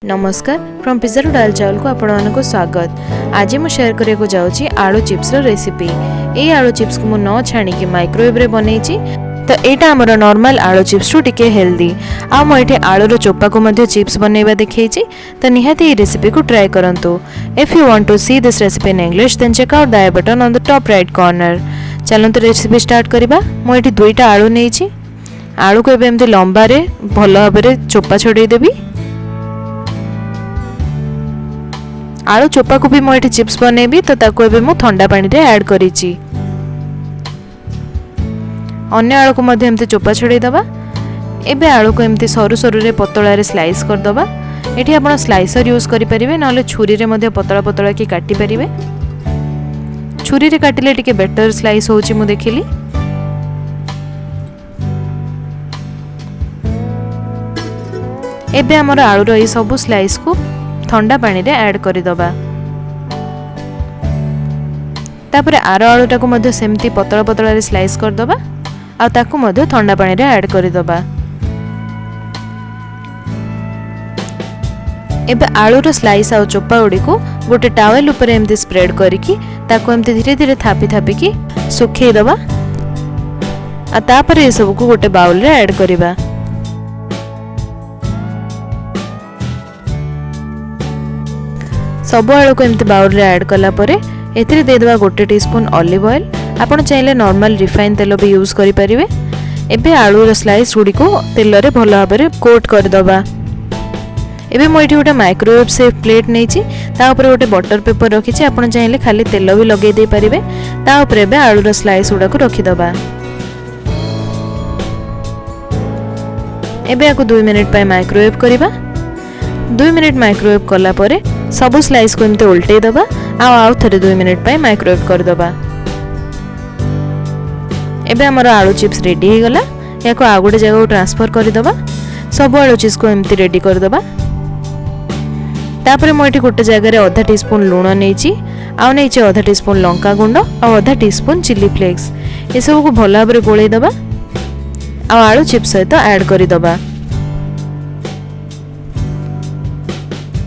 नमस्कार from pizza to दाल चावल को आपको स्वागत। आज मैं शेयर करने को जाऊँगी आलू चिप्स रेसिपी। ये आलू चिप्स को न छाणी माइक्रोवेव रे बनई तो यहाँ आमर नॉर्मल आलू चिप्स टू टिके हेल्दी आ मुझे आलूर चोपा को मध्य चिप्स बनैबा देखी तो निहाती रेसिपी को ट्राई करंतु। If you want to see this recipe in English then check out the I button on the top right corner. चलते रेसिपी स्टार्ट करवा। मुझे दुईटा आलू नहीं आलू को एमती लंबा भल भाव चोपा छड़ेदेवी। आलू चोपा को भी मुझे चिप्स बनैबी तो ताको ठंडा पानी रे ऐड करिछि। अन्य आलू को मध्य एमती चोपा छड़े दबा। एबे आलू को एमती सरू सरू रे पतला रे स्लाइस कर दबा। एठी आपण स्लाइसर यूज करि परिबे नले छुरी रे मध्य पतला पतला की काटी परिबे। छुरी रे काटिले टिके बेटर स्लाइस होछि मु देखिली। एबे हमर आलू रो ई सब स्लाइस को ठंडा पानी रे ऐड करि दबा। तापर आर आलूटा को मध्य सेमती पतला पतला रे स्लाइस कर दबा आ ताकू मध्य ठंडा पानी रे ऐड करि दबा। एबे आलू रो स्लाइस आ चोपा उडी को गोटे टॉवेल ऊपर एमती स्प्रेड करिकि ताकू एमती धीरे धीरे थापी थापी की सुखै दबा आ तापर ए सब को गोटे बाउल रे ऐड करिबा। सब आलू को एमती बाउल रे ऐड कला परे एथिरे दे देबा गोटे टीस्पून ऑलिव ऑयल। आपण चाहिले नॉर्मल रिफाइन तेल भी यूज करि परिबे। एबे आलू रो स्लाइस गुडी को तेल रे भलो भाबरे कोट कर दबा। एबे मो एठी गोटे माइक्रोवेव सेफ प्लेट नेछि ता ऊपर गोटे बटर पेपर रखिछि। आपण चाहिले खाली तेल भी लगे दे परिबे। ता ऊपर एबे आलू रो स्लाइस गुडा को रखि दबा। एबे आको 2 मिनिट पय माइक्रोवेव करिबा। 2 मिनिट माइक्रोवेव कला परे सबु स्लाइस को एमते उल्टे दबा आउ थरे 2 मिनिट पय माइक्रोवेव कर दबा। एबे हमर आलू चिप्स रेडी हो गला। याको आ गोटे जगह को ट्रांसफर कर दबा। सब आलू चिप्स को एमती रेडी कर दबा। तापर मो एठी गोटे जगह रे आधा टीस्पून लूण नेछि आउ नेछि आधा टीस्पून लंका गुंड आउ आधा टीस्पून चिली फ्लेक्स। ए सब को भला भाबरे गोळै दबा आउ आलू चिप्स सहित ऐड करि दबा।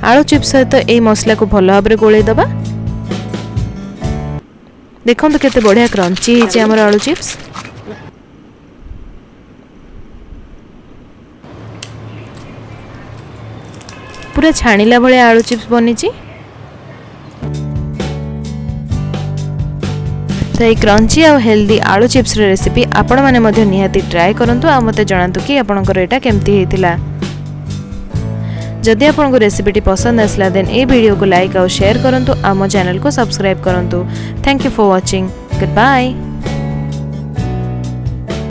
आलू चिप्स सहित ए मसला को भल भाव गोले दबा। देखो तो केते बढ़िया क्रंची है हमर आलू चिप्स। पूरा छाणीला भले आलू चिप्स बनी। तो ये क्रंची और हेल्दी आलू चिप्स रेसिपी आपण माने मध्य निहाती ट्राई करंतु आ मते जणांतु कि आपनकर एटा केमती हेतिला। जदि आपको रेसिपीटी पसंद आसला देन ए वीडियो को लाइक और शेयर करंतु। आम चैनल को सब्सक्राइब करंतु। Thank you for watching. Good bye.